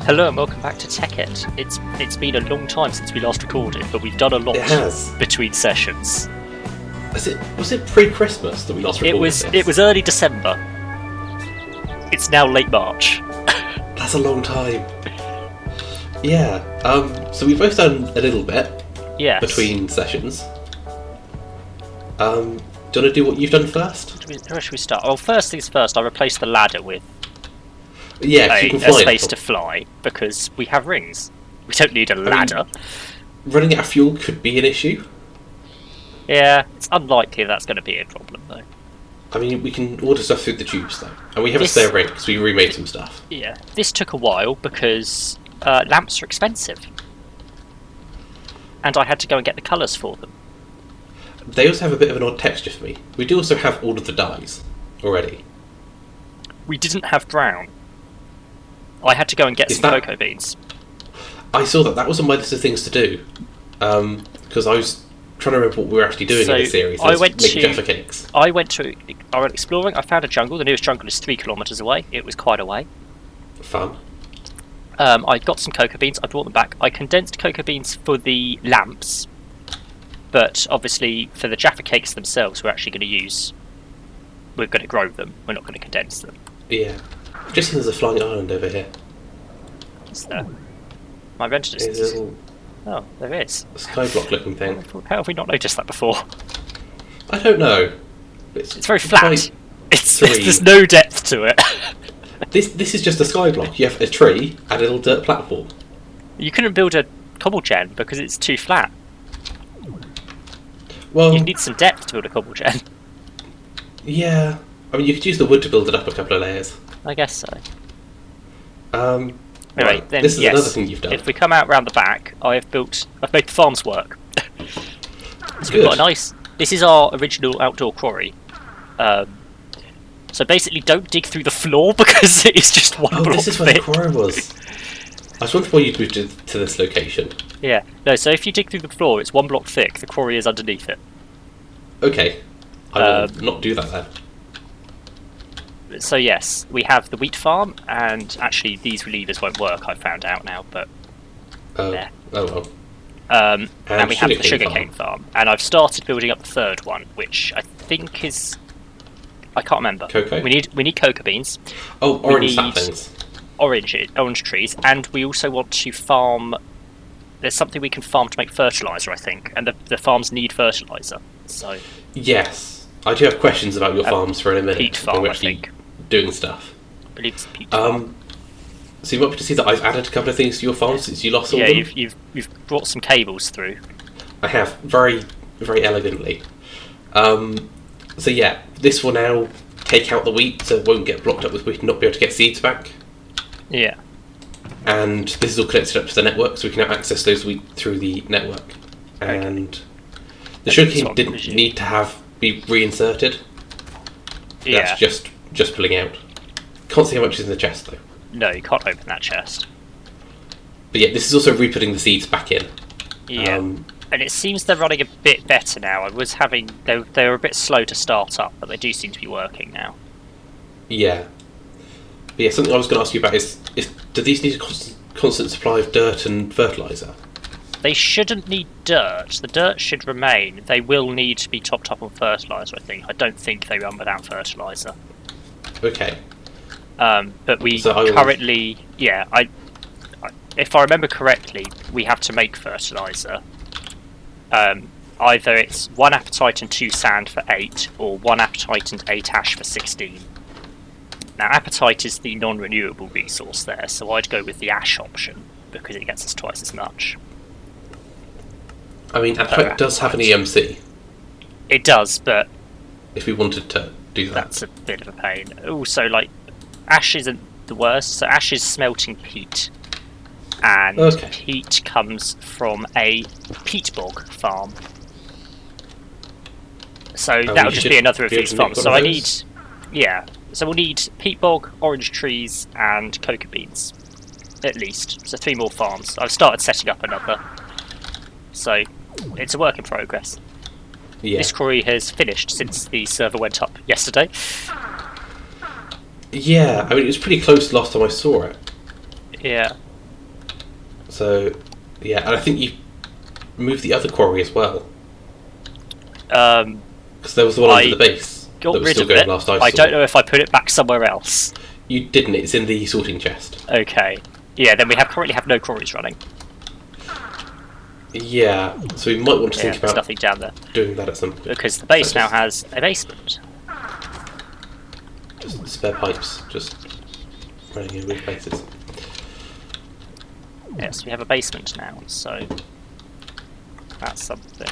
Hello and welcome back to Tekkit. It's been a long time since we last recorded, but we've done a lot It has. between sessions. Was it pre-Christmas that we last recorded this? It was early December. It's now late March. That's a long time. Yeah. So we've both done a little bit. Yes. Between sessions. Do you want to do what you've done first? Where should we start? Well, first things first, I replaced the ladder with Yeah, you can a fly space to fly, because we have rings. We don't need a ladder. Running out of fuel could be an issue. Yeah, it's unlikely that's going to be a problem, though. I mean, we can order stuff through the tubes, though. And we have a spare ring, because we remade some stuff. Yeah, this took a while, because lamps are expensive. And I had to go and get the colours for them. They also have a bit of an odd texture for me. We do also have all of the dyes already. We didn't have brown. I had to go and get some cocoa beans. I saw that. That was on my list of things to do. Because I was trying to remember what we were actually doing in the series. I went Jaffa cakes. I went exploring. I found a jungle. The nearest jungle is 3 kilometres away. It was quite away. Fun. I got some cocoa beans. I brought them back. I condensed cocoa beans for the lamps. But obviously, for the Jaffa cakes themselves, we're going to grow them. We're not going to condense them. Yeah. Just there's a flying island over here. Is there? My render distance. Oh, there is. A skyblock looking thing. How have we not noticed that before? I don't know. It's very flat. There's no depth to it. This is just a skyblock. You have a tree and a little dirt platform. You couldn't build a cobble gen because it's too flat. Well, you need some depth to build a cobble gen. Yeah. I mean, you could use the wood to build it up a couple of layers. I guess so. Anyway, right, then, this is another thing you've done. If we come out round the back, I've made the farms work. So we've got a nice. This is our original outdoor quarry. So basically, don't dig through the floor because it is just one block. Oh, this is where the quarry was. I was wondering why you'd moved to this location. Yeah, no. So if you dig through the floor, it's 1 block thick. The quarry is underneath it. Okay, I will not do that then. So yes, we have the wheat farm, and actually these relievers won't work. I've found out now, but there. Oh well. And we have the sugarcane farm, and I've started building up the third one, which I think is I can't remember. Cocoa. We need cocoa beans. Oh, orange saplings. Orange trees, and we also want to farm. There's something we can farm to make fertilizer, I think, and the farms need fertilizer. So yes, I do have questions about your farms for in a minute. Peat farm, I think. Doing stuff. I believe it's a peat farm. So you want me to see that I've added a couple of things to your farm since you lost all them? Yeah, you've brought some cables through. I have, very, very elegantly. So yeah, this will now take out the wheat, so it won't get blocked up with wheat and not be able to get seeds back. Yeah. And this is all connected up to the network, so we can now access those wheat through the network. And the sugarcane didn't need to be reinserted. Yeah. That's just pulling out. Can't see how much is in the chest though. No, you can't open that chest. But yeah, this is also re-putting the seeds back in. Yeah. And it seems they're running a bit better now. They were a bit slow to start up, but they do seem to be working now. Yeah. But yeah, something I was going to ask you about is do these need a constant supply of dirt and fertiliser? They shouldn't need dirt. The dirt should remain. They will need to be topped up on fertiliser, I think. I don't think they run without fertiliser. Okay. But we currently... Yeah, if I remember correctly, we have to make fertiliser. Either it's 1 apatite and 2 sand for 8, or 1 apatite and 8 ash for 16. Now, apatite is the non-renewable resource there, so I'd go with the ash option, because it gets us twice as much. I mean, apatite does have an EMC. It does, but... if we wanted to do that. That's a bit of a pain. Also, ash isn't the worst, so ash is smelting peat. And peat comes from a peat bog farm. So that'll just be another of these farms. So I need... Yeah. So we'll need peat bog, orange trees, and cocoa beans. At least. So 3 more farms. I've started setting up another. So it's a work in progress. Yeah. This quarry has finished since the server went up yesterday. Yeah, I mean, it was pretty close last time I saw it. Yeah. So, yeah, and I think you moved the other quarry as well. Because there was the one under the base that was still going last I saw. I don't know if I put it back somewhere else. You didn't. It's in the sorting chest. Okay. Yeah, then we currently have no quarries running. Yeah, so we might want to think about nothing down there. Doing that at some point. Because the base now has a basement. Just spare pipes, just running in weird places. Yes, we have a basement now, so that's something.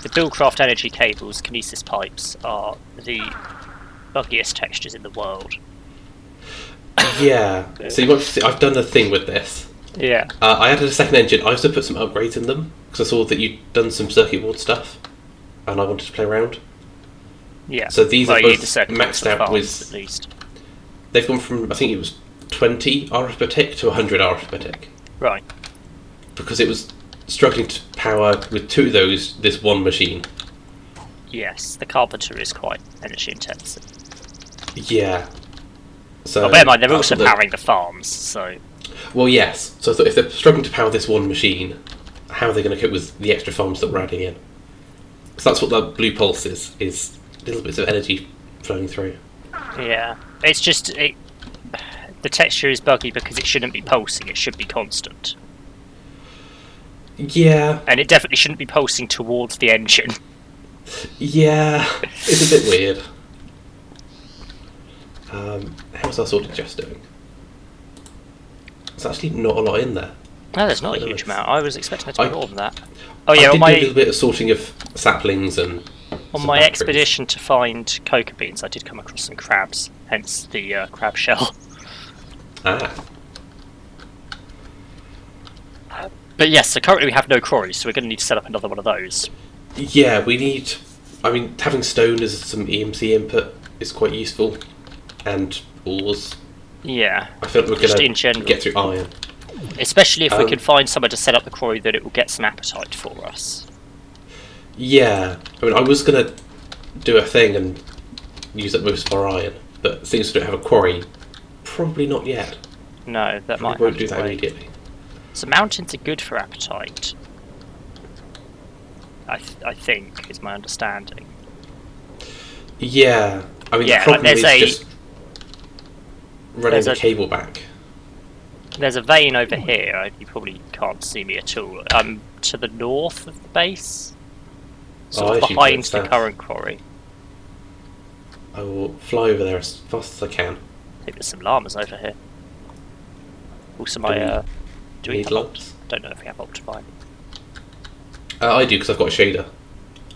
The Buildcraft energy cables, kinesis pipes, are the buggiest textures in the world. Yeah, so you might see, I've done a thing with this. Yeah. I added a second engine. I also put some upgrades in them because I saw that you'd done some circuit board stuff, and I wanted to play around. Yeah. So these are both maxed out with. At least. They've gone from, I think it was 20 RF per tick to 100 RF per tick. Right. Because it was struggling to power with two of those this one machine. Yes, the carpenter is quite energy intensive. Yeah. So bear in mind they're also powering the farms, so. Well, yes. So I thought if they're struggling to power this one machine, how are they going to cope with the extra farms that we're adding in? Because that's what the blue pulse is little bits of energy flowing through. Yeah, it's just the texture is buggy because it shouldn't be pulsing; it should be constant. Yeah, and it definitely shouldn't be pulsing towards the engine. Yeah, it's a bit weird. How's our sorted chest doing? There's actually not a lot in there. No, there's not a huge amount. I was expecting there to be more than that. Oh yeah, I did do a little bit of sorting of saplings and. On my expedition to find cocoa beans, I did come across some crabs, hence the crab shell. Ah. But yes, so currently we have no quarries, so we're going to need to set up another one of those. Yeah, we need. I mean, having stone as some EMC input is quite useful, and ores. Yeah. I feel like we're going to get through iron. Especially if we can find somewhere to set up the quarry that it will get some appetite for us. Yeah, I mean, I was going to do a thing and use up most of our iron, but things don't have a quarry, probably not yet. No, that might. Won't do that immediately. So mountains are good for appetite. I think is my understanding. Yeah, I mean, the problem is just running the cable back. There's a vein over here. You probably can't see me at all. To the north of the base. Sort of behind the current quarry. I will fly over there as fast as I can. I think there's some llamas over here. Also, my do we have lamps? Don't know if we have Optifine. I do because I've got a shader.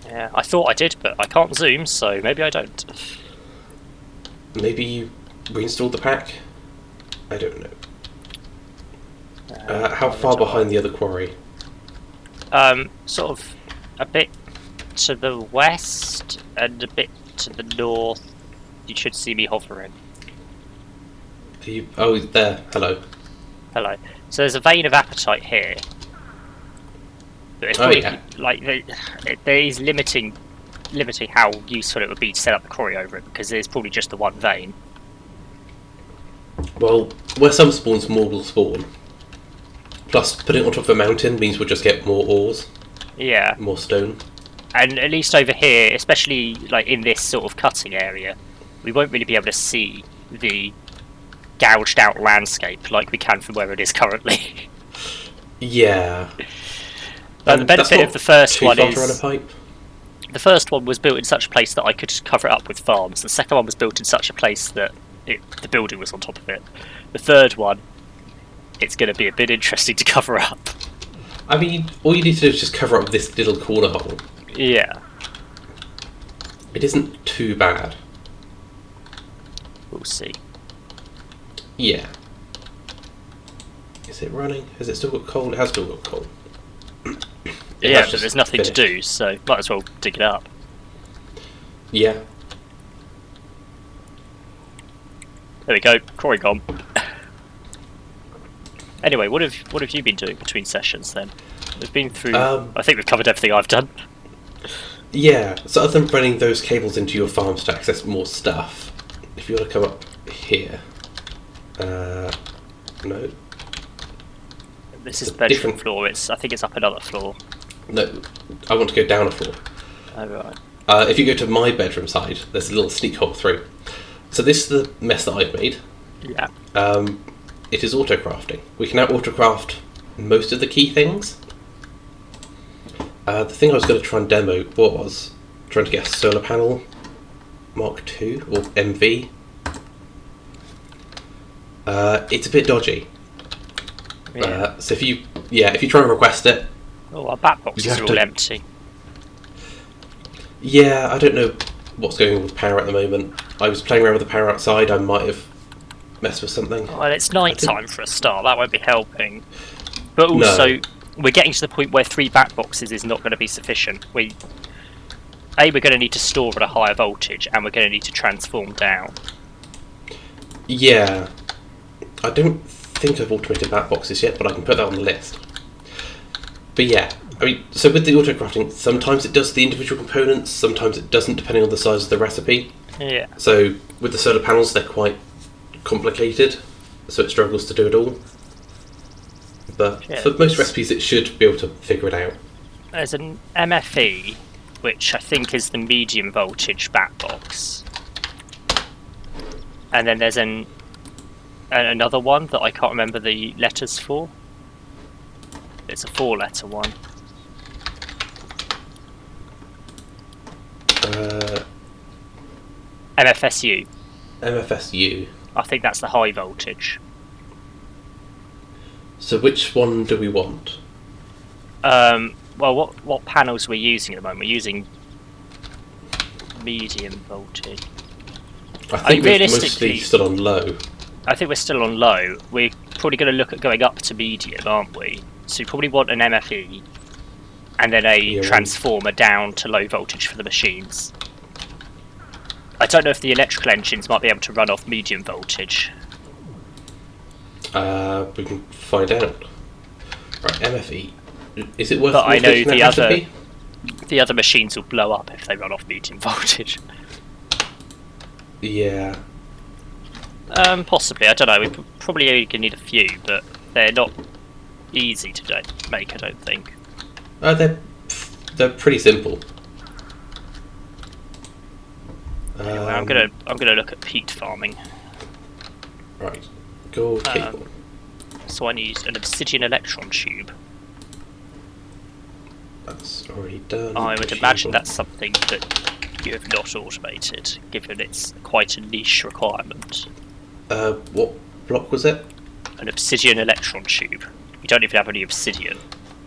Yeah, I thought I did, but I can't zoom, so maybe I don't. Maybe you reinstalled the pack. I don't know. How far behind the other quarry? Sort of a bit to the west and a bit to the north. You should see me hovering. Oh, there. Hello. Hello. So there's a vein of appetite here. But it's probably, like there is limiting how useful it would be to set up the quarry over it because there's probably just the one vein. Well, where some spawns, more will spawn. Plus, putting it on top of a mountain means we'll just get more ores. Yeah. More stone. And at least over here, especially like in this sort of cutting area, we won't really be able to see the gouged out landscape like we can from where it is currently. Yeah. But the benefit of the first one is... run a pipe. The first one was built in such a place that I could cover it up with farms. The second one was built in such a place that the building was on top of it. The third one, it's going to be a bit interesting to cover up. I mean, all you need to do is just cover up this little corner hole. Yeah. It isn't too bad. We'll see. Yeah. Is it running? Has it still got coal? It has still got coal. Yeah, but there's nothing to do, so might as well dig it up. Yeah. There we go, quarry gone. Anyway, what have you been doing between sessions then? We've been through. I think we've covered everything I've done. Yeah. So other than running those cables into your farms to access more stuff, if you want to come up here, no. This is a the bedroom different floor. I think it's up another floor. No, I want to go down a floor. Oh, right. If you go to my bedroom side, there's a little sneak hole through. So this is the mess that I've made. Yeah. It is auto-crafting. We can now auto-craft most of the key things. The thing I was going to try and demo was trying to get a solar panel Mark II or MV. It's a bit dodgy. Yeah. So if you try and request it, Oh, our bat boxes are all empty. Yeah, I don't know what's going on with power at the moment. I was playing around with the power outside. I might have messed with something. Well, it's night time for a start. That won't be helping. But also, we're getting to the point where 3 bat boxes is not going to be sufficient. We're going to need to store at a higher voltage, and we're going to need to transform down. Yeah, I don't think I've automated bat boxes yet, but I can put that on the list. But yeah, I mean, so with the auto-crafting, sometimes it does the individual components, sometimes it doesn't, depending on the size of the recipe. Yeah. So with the solar panels, they're quite complicated, so it struggles to do it all. But for most recipes, it should be able to figure it out. There's an MFE, which I think is the medium voltage bat box. And then there's another one that I can't remember the letters for. It's a 4-letter one. MFSU. MFSU. I think that's the high voltage. So which one do we want? Well, what panels we're using at the moment? We're using medium voltage. I think we're mostly still on low. I think we're still on low. We're probably going to look at going up to medium, aren't we? So you probably want an MFE and then a transformer down to low voltage for the machines. I don't know if the electrical engines might be able to run off medium voltage. We can find out. Right, MFE. Is it worth? But I know the other machines will blow up if they run off medium voltage. Yeah. Possibly. I don't know. We probably only going to need a few, but they're not easy to make. I don't think. They're pretty simple. Anyway, I'm gonna look at peat farming. Right. Gold cable. So I need an obsidian electron tube. That's already done. I would imagine that's something that you have not automated, given it's quite a niche requirement. What block was it? An obsidian electron tube. You don't even have any obsidian.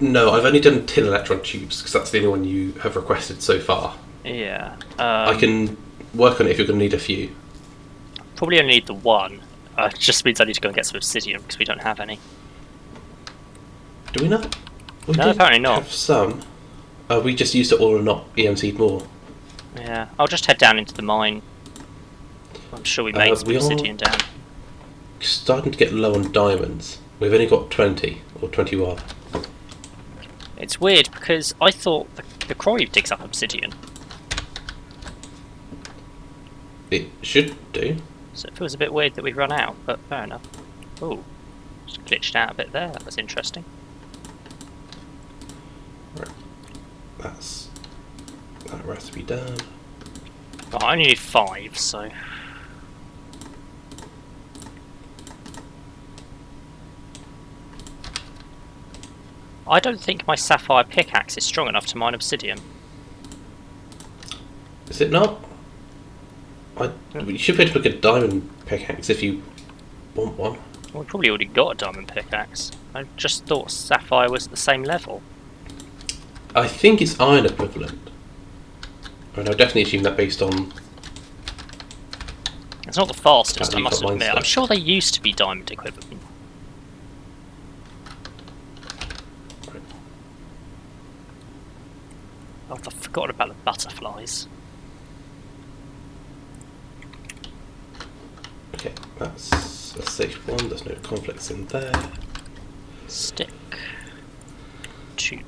No, I've only done tin electron tubes because that's the only one you have requested so far. Yeah. I can work on it if you're going to need a few. Probably only need the one. It just means I need to go and get some obsidian because we don't have any. Do we not? No, apparently not. Have some. We just used it all and not EMC'd more. Yeah, I'll just head down into the mine. I'm sure we made some obsidian down. Starting to get low on diamonds. We've only got 20 or 21. It's weird because I thought the quarry digs up obsidian. It should do. So it feels a bit weird that we've run out, but fair enough. Oh, just glitched out a bit there. That was interesting. Right. That's that recipe done. Oh, I only need 5, so. I don't think my sapphire pickaxe is strong enough to mine obsidian. Is it not? You should be able to pick a diamond pickaxe if you want one. Well, we probably already got a diamond pickaxe. I just thought sapphire was at the same level. I think it's iron equivalent. And I definitely assume that based on... It's not the fastest, I must admit. I'm sure they used to be diamond equivalent. Right. Oh, I forgot about the butterflies. Okay, that's a safe one. There's no conflicts in there. Stick. Tube.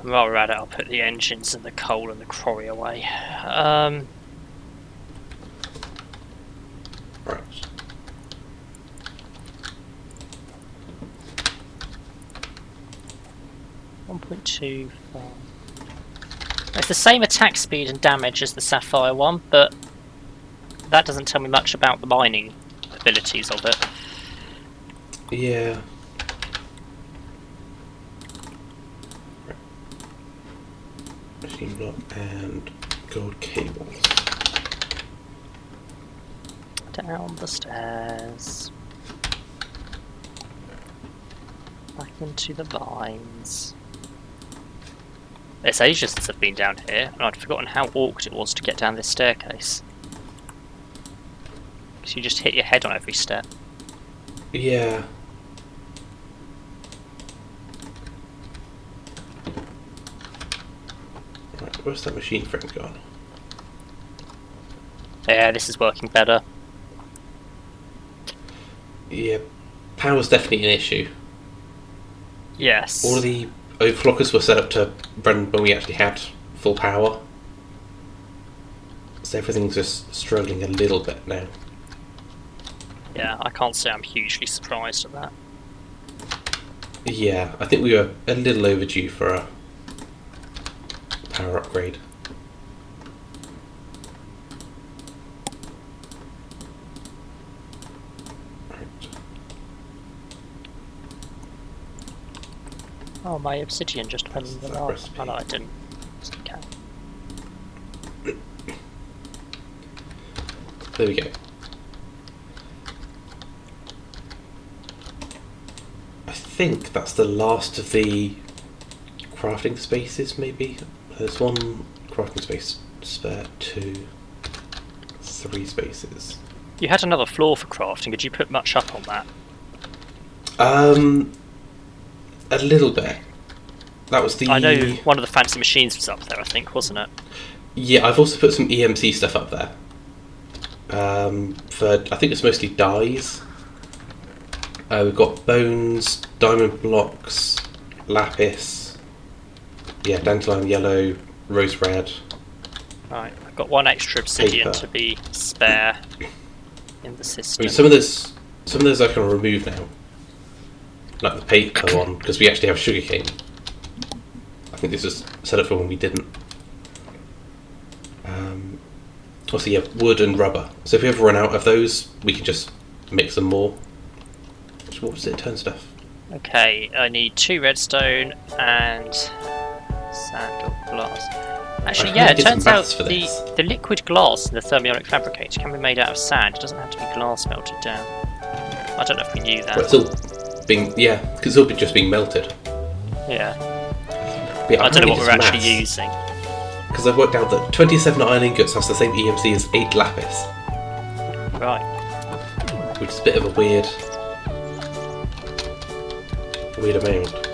While we're at it, I'll put the engines and the coal and the quarry away. Right. 1.25. It's the same attack speed and damage as the Sapphire one, but that doesn't tell me much about the mining abilities of it. Yeah. Right. Machine block and gold cables. Down the stairs. Back into the vines. It's ages since I've been down here, and I'd forgotten how awkward it was to get down this staircase. Because you just hit your head on every step. Yeah. Right, where's that machine frame gone? Yeah, this is working better. Yeah, power's definitely an issue. Yes. All of the overclockers were set up to run when we actually had full power. So everything's just struggling a little bit now. Yeah, I can't say I'm hugely surprised at that. Yeah, I think we were a little overdue for a power upgrade. Oh, my obsidian just went in the that lava. recipe? Oh no, I didn't. Okay. There we go. I think that's the last of the crafting spaces, maybe. There's one crafting space spare, 2, 3 spaces. You had another floor for crafting. Did you put much up on that? A little bit. That was the... I know one of the fancy machines was up there, I think, wasn't it? Yeah, I've also put some EMC stuff up there. For, I think it's mostly dyes. We've got bones, diamond blocks, lapis, yeah, dandelion yellow, rose red. Right, I've got one extra obsidian Paper. to be spare in the I system. mean, some of those I can remove now, like the paper one, because we actually have sugarcane. I think this was set up for when we didn't. Also, yeah, wood and rubber. So if we ever run out of those, we can just make some more. What was it? Turn stuff. Okay, I need 2 redstone and sand or glass. Actually, I yeah, it did some turns out maths for this. the liquid glass in the thermionic fabricator can be made out of sand. It doesn't have to be glass melted down. I don't know if we knew that. Well, it's all being, yeah, because it's all just being melted. Yeah. But yeah, I don't know what we're actually maths, using. because I've worked out that 27 iron ingots has the same EMC as 8 lapis, Right. which is a bit of a weird amount.